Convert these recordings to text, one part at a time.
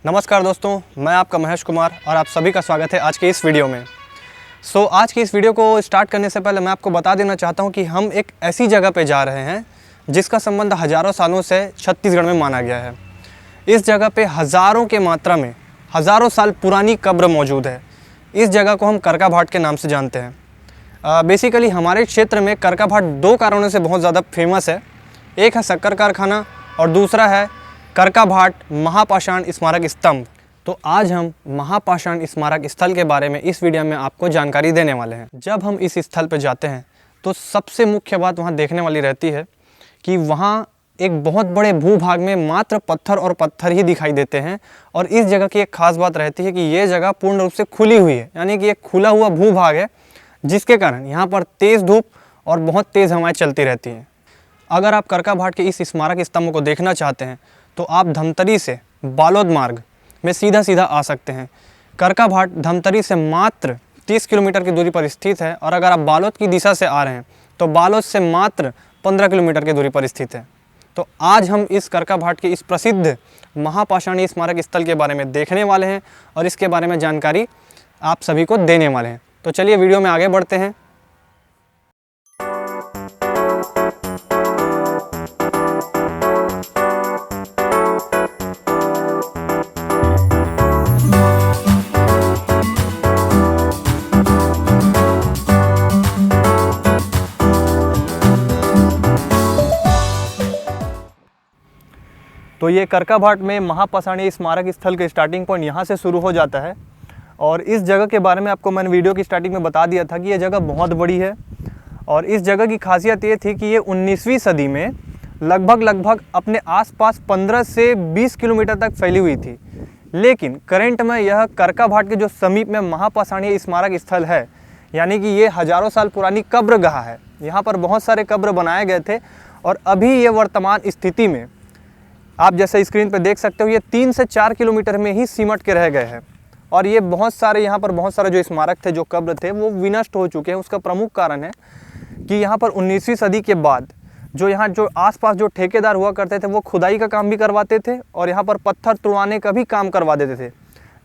नमस्कार दोस्तों, मैं आपका महेश कुमार और आप सभी का स्वागत है आज के इस वीडियो में। आज की इस वीडियो को स्टार्ट करने से पहले मैं आपको बता देना चाहता हूं कि हम एक ऐसी जगह पे जा रहे हैं जिसका संबंध हज़ारों सालों से छत्तीसगढ़ में माना गया है। इस जगह पे हज़ारों के मात्रा में हज़ारों साल पुरानी कब्र मौजूद है। इस जगह को हम करका भाट के नाम से जानते हैं। बेसिकली हमारे क्षेत्र में करका भाट दो कारणों से बहुत ज़्यादा फेमस है। एक है शक्कर कारखाना और दूसरा है करका भाट महापाषाण स्मारक स्तंभ। तो आज हम महापाषाण स्मारक स्थल के बारे में इस वीडियो में आपको जानकारी देने वाले हैं। जब हम इस स्थल पर जाते हैं तो सबसे मुख्य बात वहाँ देखने वाली रहती है कि वहाँ एक बहुत बड़े भूभाग में मात्र पत्थर और पत्थर ही दिखाई देते हैं। और इस जगह की एक खास बात रहती है कि ये जगह पूर्ण रूप से खुली हुई है, यानी कि एक खुला हुआ भूभाग है, जिसके कारण यहाँ पर तेज़ धूप और बहुत तेज़ हवाएं चलती रहती हैं। अगर आप करका भाट के इस स्मारक स्तंभ को देखना चाहते हैं तो आप धमतरी से बालोद मार्ग में सीधा आ सकते हैं। करका भाट धमतरी से मात्र 30 किलोमीटर की दूरी पर स्थित है और अगर आप बालोद की दिशा से आ रहे हैं तो बालोद से मात्र 15 किलोमीटर की दूरी पर स्थित है। तो आज हम इस करका भाट के इस प्रसिद्ध महापाषाणी स्मारक स्थल के बारे में देखने वाले हैं और इसके बारे में जानकारी आप सभी को देने वाले हैं। तो चलिए वीडियो में आगे बढ़ते हैं। तो ये करका भाट में महापाषाणी स्मारक स्थल के स्टार्टिंग पॉइंट यहाँ से शुरू हो जाता है। और इस जगह के बारे में आपको मैंने वीडियो की स्टार्टिंग में बता दिया था कि ये जगह बहुत बड़ी है। और इस जगह की खासियत ये थी कि ये 19वीं सदी में लगभग अपने आसपास 15 से 20 किलोमीटर तक फैली हुई थी। लेकिन करंट में यह करका भाट के जो समीप में महापाषाणी स्मारक स्थल है, यानी कि ये हज़ारों साल पुरानी कब्रगाह है। यहाँ पर बहुत सारे कब्र बनाए गए थे और अभी ये वर्तमान स्थिति में आप जैसे स्क्रीन पर देख सकते हो ये 3 से 4 किलोमीटर में ही सिमट के रह गए हैं। और ये बहुत सारे यहाँ पर बहुत सारे जो स्मारक थे, जो कब्र थे, वो विनष्ट हो चुके हैं। उसका प्रमुख कारण है कि यहाँ पर 19वीं सदी के बाद जो आसपास जो ठेकेदार हुआ करते थे वो खुदाई का काम भी करवाते थे और यहाँ पर पत्थर तुड़वाने का भी काम करवा देते थे,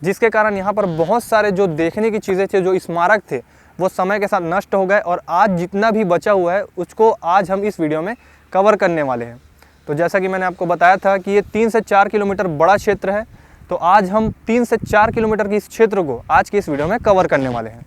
जिसके कारण यहाँ पर बहुत सारे जो देखने की चीज़ें थे, जो स्मारक थे, वो समय के साथ नष्ट हो गए। और आज जितना भी बचा हुआ है उसको आज हम इस वीडियो में कवर करने वाले हैं। तो जैसा कि मैंने आपको बताया था कि ये 3 से 4 किलोमीटर बड़ा क्षेत्र है, तो आज हम 3 से 4 किलोमीटर के इस क्षेत्र को आज की इस वीडियो में कवर करने वाले हैं।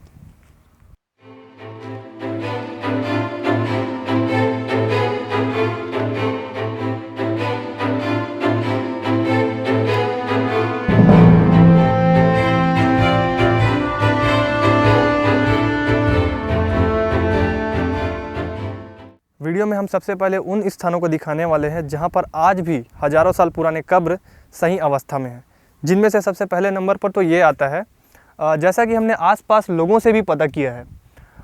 वीडियो में हम सबसे पहले उन स्थानों को दिखाने वाले हैं जहां पर आज भी हज़ारों साल पुराने कब्र सही अवस्था में हैं। जिनमें से सबसे पहले नंबर पर तो ये आता है, जैसा कि हमने आसपास लोगों से भी पता किया है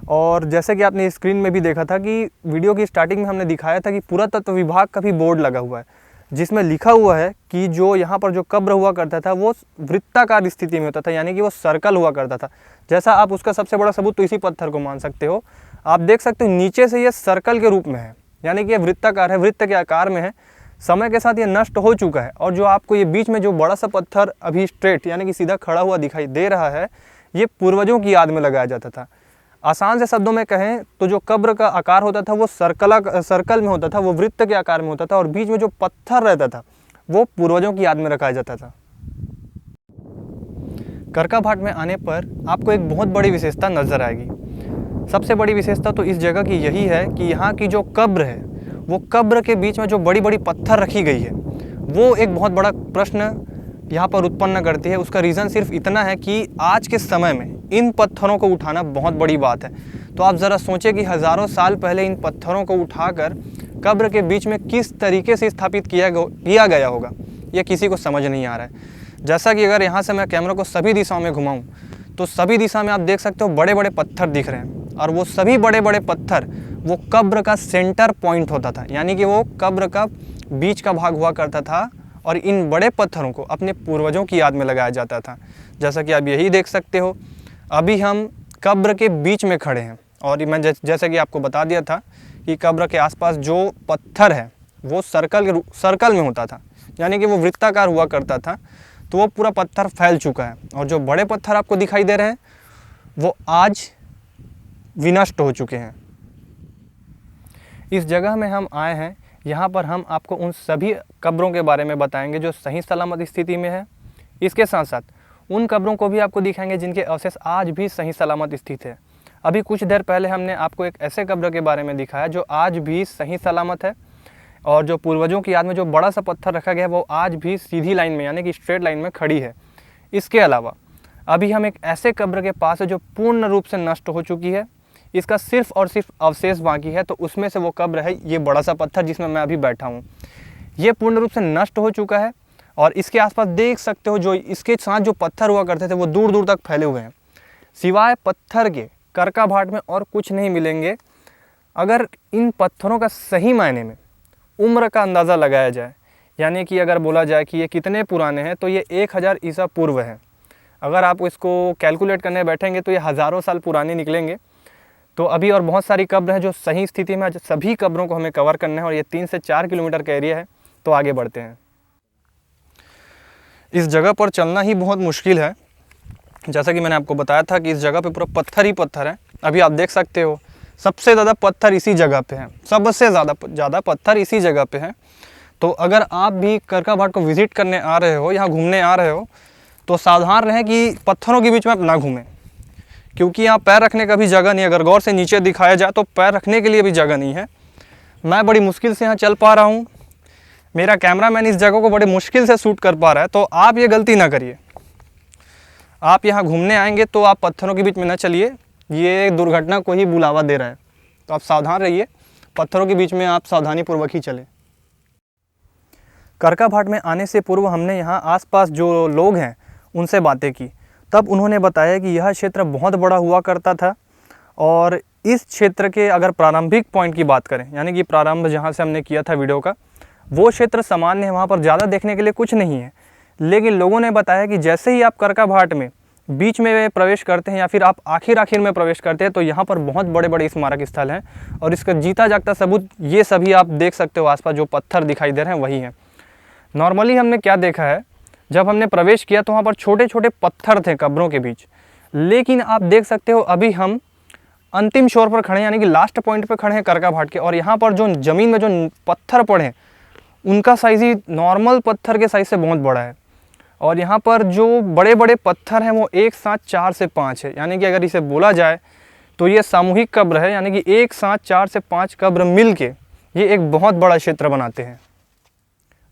और जैसे कि आपने स्क्रीन में भी देखा था कि वीडियो की स्टार्टिंग में हमने दिखाया था कि पुरातत्व विभाग का भी बोर्ड लगा हुआ है, जिसमें लिखा हुआ है कि जो यहाँ पर जो कब्र हुआ करता था वो वृत्ताकार स्थिति में होता था, यानी कि वो सर्कल हुआ करता था। जैसा आप उसका सबसे बड़ा सबूत तो इसी पत्थर को मान सकते हो। आप देख सकते हो नीचे से ये सर्कल के रूप में है, यानी कि ये वृत्ताकार है, वृत्त के आकार में है। समय के साथ ये नष्ट हो चुका है और जो आपको ये बीच में जो बड़ा सा पत्थर अभी स्ट्रेट यानी कि सीधा खड़ा हुआ दिखाई दे रहा है, ये पूर्वजों की याद में लगाया जाता था। आसान से शब्दों में कहें तो जो कब्र का आकार होता था वो सर्कल में होता था, वो वृत्त के आकार में होता था और बीच में जो पत्थर रहता था वो पूर्वजों की याद में रखा जाता था। करका भाट में आने पर आपको एक बहुत बड़ी विशेषता नजर आएगी। सबसे बड़ी विशेषता तो इस जगह की यही है कि यहाँ की जो कब्र है, वो कब्र के बीच में जो बड़ी बड़ी पत्थर रखी गई है, वो एक बहुत बड़ा प्रश्न यहाँ पर उत्पन्न करती है। उसका रीज़न सिर्फ इतना है कि आज के समय में इन पत्थरों को उठाना बहुत बड़ी बात है। तो आप ज़रा सोचें कि हज़ारों साल पहले इन पत्थरों को उठाकर कब्र के बीच में किस तरीके से स्थापित किया गया होगा, ये किसी को समझ नहीं आ रहा है। जैसा कि अगर यहाँ से मैं कैमरा को सभी दिशाओं में घुमाऊँ तो सभी दिशा में आप देख सकते हो बड़े बड़े पत्थर दिख रहे हैं और वो सभी बड़े बड़े पत्थर वो कब्र का सेंटर पॉइंट होता था, यानी कि वो कब्र का बीच का भाग हुआ करता था और इन बड़े पत्थरों को अपने पूर्वजों की याद में लगाया जाता था। जैसा कि आप यही देख सकते हो, अभी हम कब्र के बीच में खड़े हैं और मैं जैसे कि आपको बता दिया था कि कब्र के आसपास जो पत्थर है वो सर्कल में होता था, यानी कि वो वृत्ताकार हुआ करता था। तो वो पूरा पत्थर फैल चुका है, और जो बड़े पत्थर आपको दिखाई दे रहे हैं वो आज विनष्ट हो चुके हैं। इस जगह में हम आए हैं, यहाँ पर हम आपको उन सभी कब्रों के बारे में बताएंगे जो सही सलामत स्थिति में है। इसके साथ साथ उन कब्रों को भी आपको दिखाएंगे जिनके अवशेष आज भी सही सलामत स्थित है। अभी कुछ देर पहले हमने आपको एक ऐसे कब्र के बारे में दिखाया जो आज भी सही सलामत है, और जो पूर्वजों की याद में जो बड़ा सा पत्थर रखा गया है वो आज भी सीधी लाइन में यानी कि स्ट्रेट लाइन में खड़ी है। इसके अलावा अभी हम एक ऐसे कब्र के पास है जो पूर्ण रूप से नष्ट हो चुकी है, इसका सिर्फ और सिर्फ अवशेष बाकी है। तो उसमें से वो कब्र है ये बड़ा सा पत्थर जिसमें मैं अभी बैठा हूँ। ये पूर्ण रूप से नष्ट हो चुका है, और इसके आसपास देख सकते हो जो इसके साथ जो पत्थर हुआ करते थे वो दूर दूर तक फैले हुए हैं। सिवाय पत्थर के करका भाट में और कुछ नहीं मिलेंगे। अगर इन पत्थरों का सही मायने में उम्र का अंदाज़ा लगाया जाए, यानी कि अगर बोला जाए कि ये कितने पुराने हैं, तो ये 1000 ईसा पूर्व है। अगर आप इसको कैलकुलेट करने बैठेंगे तो ये हज़ारों साल पुराने निकलेंगे। तो अभी और बहुत सारी कब्र हैं जो सही स्थिति में, सभी कब्रों को हमें कवर करना है, और ये 3 से 4 किलोमीटर का एरिया है। तो आगे बढ़ते हैं। इस जगह पर चलना ही बहुत मुश्किल है। जैसा कि मैंने आपको बताया था कि इस जगह पे पूरा पत्थर ही पत्थर है। अभी आप देख सकते हो सबसे ज़्यादा पत्थर इसी जगह पे है, सबसे ज़्यादा पत्थर इसी जगह पे है। तो अगर आप भी करका भाट को विज़िट करने आ रहे हो, यहाँ घूमने आ रहे हो, तो सावधान रहें कि पत्थरों के बीच में आप ना घूमें, क्योंकि यहाँ पैर रखने का भी जगह नहीं है। अगर गौर से नीचे दिखाया जाए तो पैर रखने के लिए भी जगह नहीं है। मैं बड़ी मुश्किल से यहाँ चल पा रहा हूँ, मेरा कैमरामैन इस जगह को बड़े मुश्किल से शूट कर पा रहा है। तो आप ये गलती ना करिए। आप यहाँ घूमने आएंगे तो आप पत्थरों के बीच में ना चलिए, ये दुर्घटना को ही बुलावा दे रहा है। तो आप सावधान रहिए, पत्थरों के बीच में आप सावधानीपूर्वक ही चलें। करका भाट में आने से पूर्व हमने यहाँ आसपास जो लोग हैं उनसे बातें की, तब उन्होंने बताया कि यह क्षेत्र बहुत बड़ा हुआ करता था, और इस क्षेत्र के अगर प्रारंभिक पॉइंट की बात करें, यानी कि प्रारंभ जहाँ से हमने किया था वीडियो का, वो क्षेत्र सामान्य है, वहाँ पर ज़्यादा देखने के लिए कुछ नहीं है। लेकिन लोगों ने बताया कि जैसे ही आप करका भाट में बीच में प्रवेश करते हैं या फिर आप आखिर में प्रवेश करते हैं, तो यहाँ पर बहुत बड़े बड़े स्मारक स्थल हैं, और इसका जीता जागता सबूत ये सभी आप देख सकते हो। आसपास जो पत्थर दिखाई दे रहे हैं वही हैं। नॉर्मली हमने क्या देखा है, जब हमने प्रवेश किया तो वहाँ पर छोटे छोटे पत्थर थे कब्रों के बीच, लेकिन आप देख सकते हो अभी हम अंतिम छोर पर खड़े हैं, यानी कि लास्ट पॉइंट पर खड़े हैं करका भाट के, और यहाँ पर जो ज़मीन में जो पत्थर पड़े हैं उनका साइज़ ही नॉर्मल पत्थर के साइज़ से बहुत बड़ा है। और यहाँ पर जो बड़े बड़े पत्थर हैं वो एक साथ 4 से 5 है, यानी कि अगर इसे बोला जाए तो ये सामूहिक कब्र है, यानी कि एक साथ 4 से 5 कब्र मिल के ये एक बहुत बड़ा क्षेत्र बनाते हैं।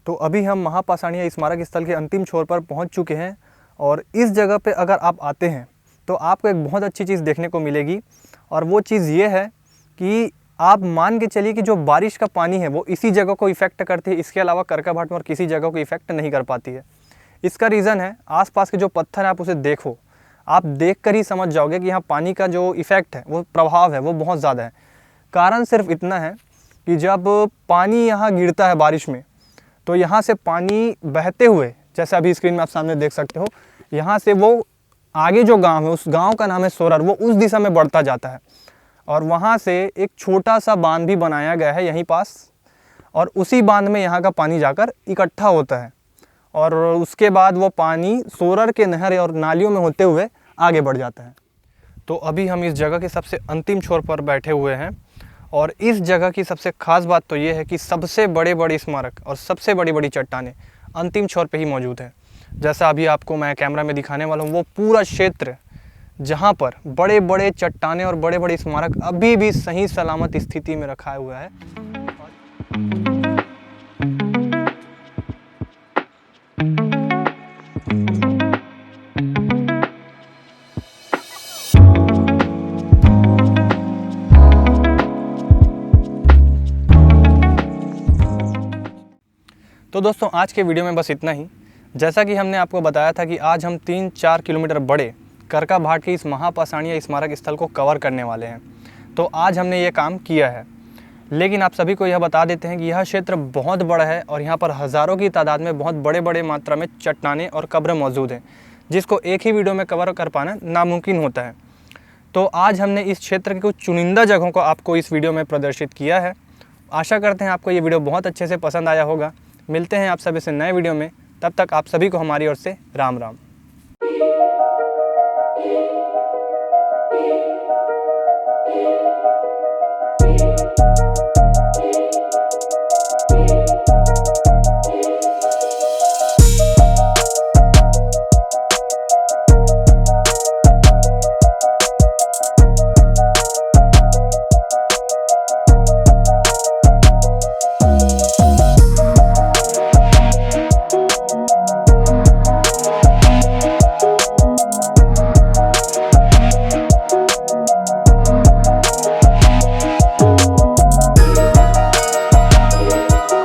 तो अभी हम महापाषाणीय स्मारक स्थल के अंतिम छोर पर पहुँच चुके हैं, और इस जगह पर अगर आप आते हैं तो आपको एक बहुत अच्छी चीज़ देखने को मिलेगी, और वो चीज़ ये है कि आप मान के चलिए कि जो बारिश का पानी है वो इसी जगह को इफ़ेक्ट करती है, इसके अलावा करका भाट में और किसी जगह को इफ़ेक्ट नहीं कर पाती है। इसका रीज़न है आसपास के जो पत्थर है, आप उसे देखो, आप देखकर ही समझ जाओगे कि यहाँ पानी का जो इफ़ेक्ट है, वो प्रभाव है, वो बहुत ज़्यादा है। कारण सिर्फ इतना है कि जब पानी यहाँ गिरता है बारिश में, तो यहाँ से पानी बहते हुए, जैसे अभी स्क्रीन में आप सामने देख सकते हो, यहाँ से वो आगे जो गाँव है, उस गाँव का नाम है सोरर, वो उस दिशा में बढ़ता जाता है, और वहाँ से एक छोटा सा बांध भी बनाया गया है यहीं पास, और उसी बांध में यहाँ का पानी जाकर इकट्ठा होता है, और उसके बाद वो पानी सोरर के नहर और नालियों में होते हुए आगे बढ़ जाता है। तो अभी हम इस जगह के सबसे अंतिम छोर पर बैठे हुए हैं, और इस जगह की सबसे ख़ास बात तो ये है कि सबसे बड़े बड़े स्मारक और सबसे बड़ी बड़ी चट्टानें अंतिम छोर पे ही मौजूद हैं। जैसा अभी आपको मैं कैमरा में दिखाने वाला हूँ, वो पूरा क्षेत्र जहाँ पर बड़े बड़े चट्टानें और बड़े बड़े स्मारक अभी भी सही सलामत स्थिति में रखा हुआ है। तो दोस्तों आज के वीडियो में बस इतना ही। जैसा कि हमने आपको बताया था कि आज हम 3-4 किलोमीटर बड़े करका भाट के इस महापाषाणीय स्मारक स्थल को कवर करने वाले हैं, तो आज हमने ये काम किया है। लेकिन आप सभी को यह बता देते हैं कि यह क्षेत्र बहुत बड़ा है, और यहाँ पर हज़ारों की तादाद में बहुत बड़े बड़े मात्रा में चट्टानें और कब्र मौजूद हैं, जिसको एक ही वीडियो में कवर कर पाना नामुमकिन होता है। तो आज हमने इस क्षेत्र की कुछ चुनिंदा जगहों को आपको इस वीडियो में प्रदर्शित किया है। आशा करते हैं आपको ये वीडियो बहुत अच्छे से पसंद आया होगा। मिलते हैं आप सभी से नए वीडियो में, तब तक आप सभी को हमारी ओर से राम राम।